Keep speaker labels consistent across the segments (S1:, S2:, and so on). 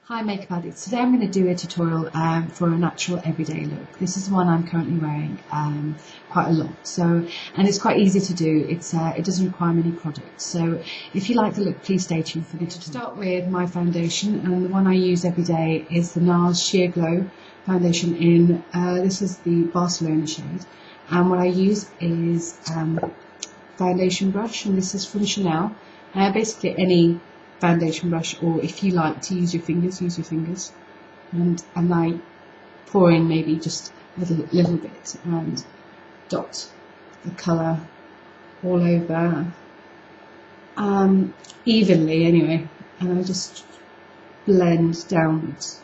S1: Hi Makeup Addicts. Today I'm going to do a tutorial for a natural everyday look. This is the one I'm currently wearing quite a lot. And it's quite easy to do. It doesn't require many products. So if you like the look, please stay tuned for the tutorial. To start with my foundation, and the one I use every day is the NARS Sheer Glow foundation in, this is the Barcelona shade. And what I use is foundation brush, and this is from Chanel. Basically any foundation brush, or if you like to use your fingers, use your fingers. And I pour in maybe just a little bit and dot the colour all over evenly anyway, and I just blend downwards.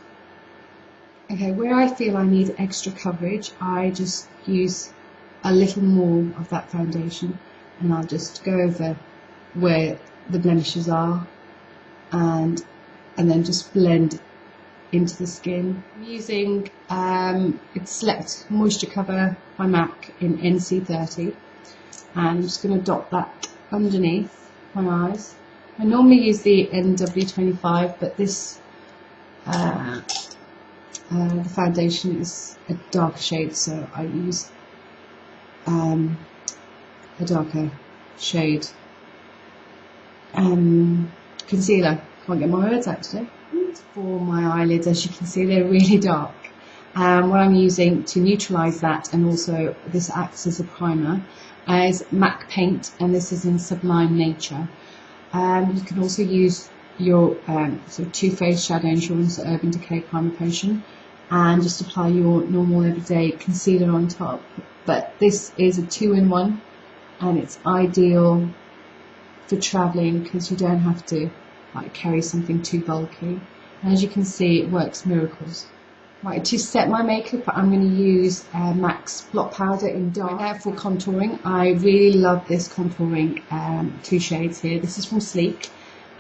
S1: Okay, where I feel I need extra coverage, I just use a little more of that foundation, and I'll just go over where the blemishes are and then just blend into the skin. I'm using it's Select Moisture Cover by MAC in NC30, and I'm just going to dot that underneath my eyes. I normally use the NW25, but this the foundation is a darker shade, so I use a darker shade concealer. Can't get my words out today. For my eyelids, as you can see, they're really dark. What I'm using to neutralise that, and also this acts as a primer, is MAC Paint, and this is in Sublime Nature. You can also use your sort of Too Faced Shadow Insurance Urban Decay Primer Potion, and just apply your normal everyday concealer on top. But this is a 2-in-1, and it's ideal for travelling because you don't have to carry something too bulky. And as you can see, it works miracles. Right, to set my makeup, I'm going to use MAC's Blot Powder in Dark for contouring. I really love this contouring two shades here. This is from Sleek,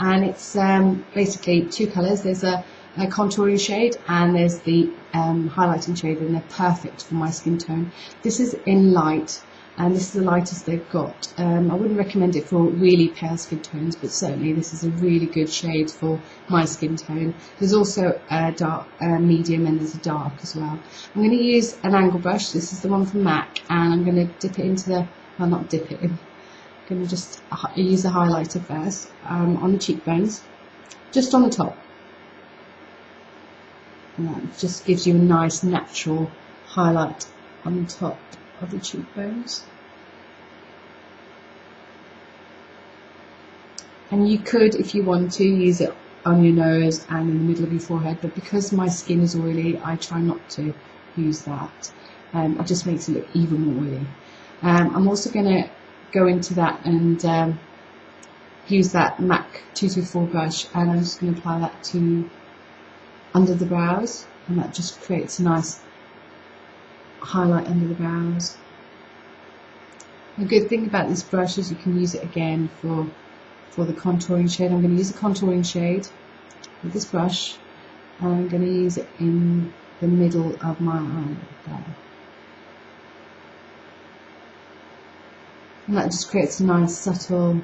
S1: and it's basically two colours. There's a contouring shade, and there's the highlighting shade, and they're perfect for my skin tone. This is in light, and this is the lightest they've got. I wouldn't recommend it for really pale skin tones, but certainly this is a really good shade for my skin tone. There's also a dark, medium, and there's a dark as well. I'm going to use an angle brush. This is the one from MAC, and I'm going to dip it into the, well, not dip it in, I'm going to just use the highlighter first on the cheekbones, just on the top. And that just gives you a nice natural highlight on the top of the cheekbones. And you could, if you want to, use it on your nose and in the middle of your forehead, but because my skin is oily, I try not to use that. It just makes it look even more oily. I'm also going to go into that and use that MAC 224 brush, and I'm just going to apply that to under the brows, and that just creates a nice highlight under the brows. The good thing about this brush is you can use it again for the contouring shade. I'm going to use a contouring shade with this brush, and I'm going to use it in the middle of my eye there. And that just creates a nice subtle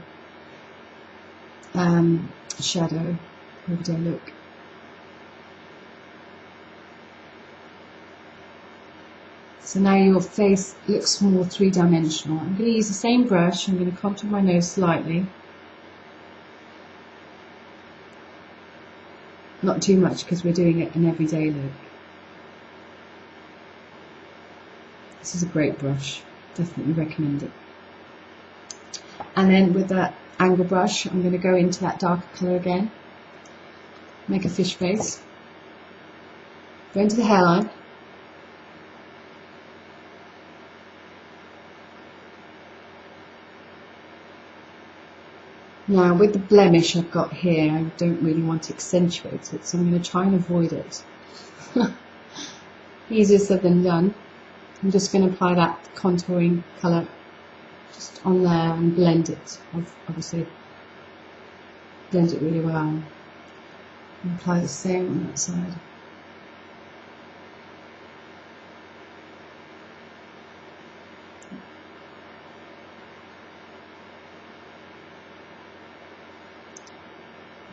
S1: shadow, everyday look. So now your face looks more three-dimensional. I'm going to use the same brush. I'm going to contour my nose slightly. Not too much because we're doing it an everyday look. This is a great brush. Definitely recommend it. And then with that angle brush, I'm going to go into that darker colour again. Make a fish face. Go into the hairline. Now with the blemish I've got here, I don't really want to accentuate it, so I'm going to try and avoid it. Easier said than done. I'm just going to apply that contouring colour just on there and blend it, obviously. Blend it really well. And apply the same on that side.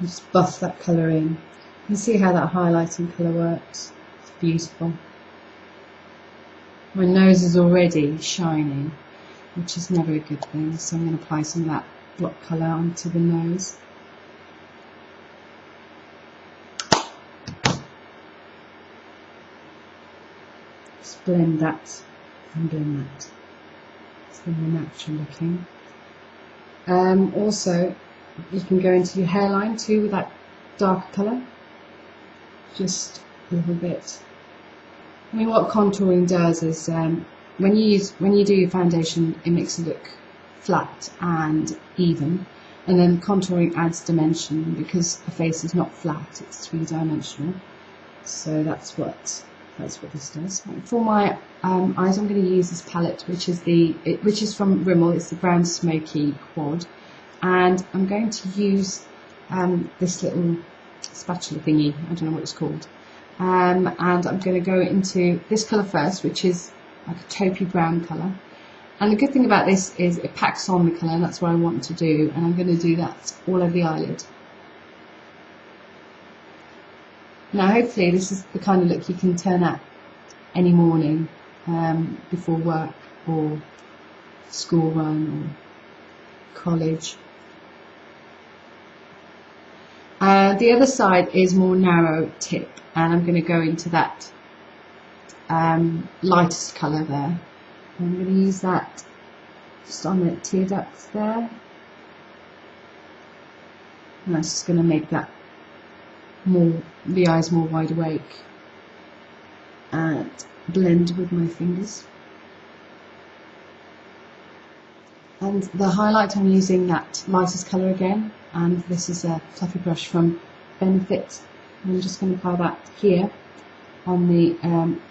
S1: Just buff that colour in. You can see how that highlighting colour works. It's beautiful. My nose is already shiny, which is never a good thing, so I'm going to apply some of that block colour onto the nose. Just blend that and blend that. It's more natural looking. Also, you can go into your hairline too with that darker colour. Just a little bit. I mean, what contouring does is when you do your foundation, it makes it look flat and even, and then contouring adds dimension because the face is not flat; it's three-dimensional. So that's what this does. For my eyes, I'm going to use this palette, which is from Rimmel. It's the Brown Smoky Quad, and I'm going to use this little spatula thingy. I don't know what it's called. And I'm going to go into this colour first, which is like a taupey brown colour. And the good thing about this is it packs on the colour, and that's what I want to do. And I'm going to do that all over the eyelid. Now, hopefully, this is the kind of look you can turn up any morning before work or school run or college. The other side is more narrow tip, and I'm going to go into that lightest colour there. I'm going to use that just on the tear ducts there, and that's just going to make that the eyes more wide awake, and blend with my fingers. And the highlight, I'm using that lightest colour again, and this is a fluffy brush from Benefit. I'm just going to apply that here on the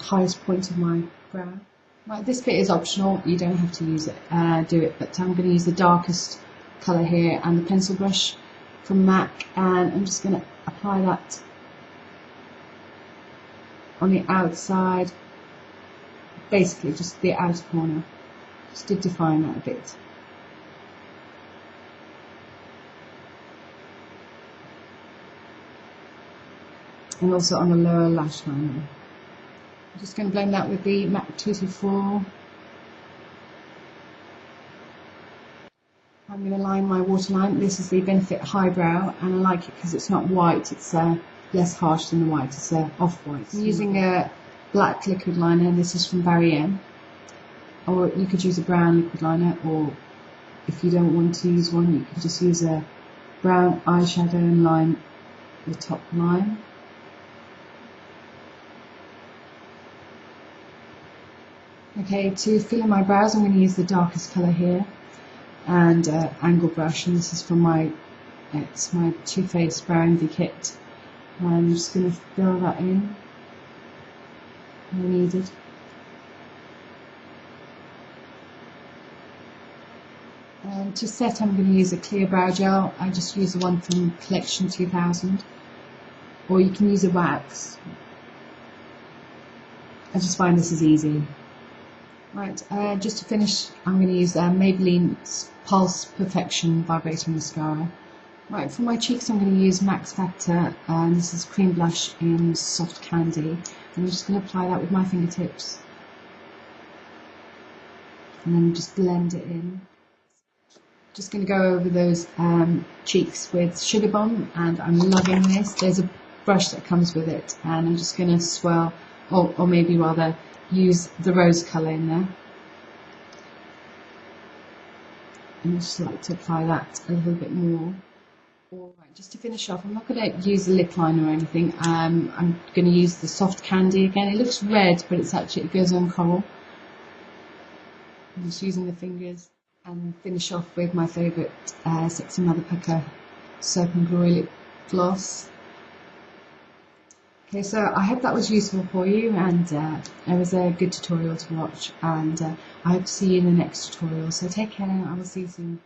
S1: highest point of my brow. Right, this bit is optional, you don't have to use it, do it, but I'm going to use the darkest colour here and the pencil brush from MAC, and I'm just going to apply that on the outside, basically just the outer corner, just to define that a bit. And also on the lower lash line. I'm just going to blend that with the MAC 224. I'm going to line my waterline. This is the Benefit Highbrow, and I like it because it's not white, it's less harsh than the white, it's off-white. I'm using a black liquid liner, and this is from Barry M. Or you could use a brown liquid liner, or if you don't want to use one, you could just use a brown eyeshadow and line the top line. Okay, to fill in my brows, I'm going to use the darkest colour here and angle brush, and this is from my Too Faced Brow Envy kit. And I'm just going to fill that in where needed. And to set, I'm going to use a clear brow gel. I just use the one from Collection 2000, or you can use a wax. I just find this is easy. Right, just to finish, I'm going to use Maybelline Pulse Perfection Vibrating Mascara. Right, for my cheeks, I'm going to use Max Factor, and this is cream blush in Soft Candy. And I'm just going to apply that with my fingertips, and then just blend it in. Just going to go over those cheeks with Sugar Bomb, and I'm loving this. There's a brush that comes with it, and I'm just going to swirl, or maybe rather use the rose colour in there. And I just like to apply that a little bit more. Alright, just to finish off, I'm not going to use a lip liner or anything. I'm going to use the Soft Candy again. It looks red, but it goes on coral. I'm just using the fingers, and finish off with my favourite Sexy Mother Pucker Serpent Glory Lip Gloss. Okay, so I hope that was useful for you, and it was a good tutorial to watch, and I hope to see you in the next tutorial. So take care, I will see you soon.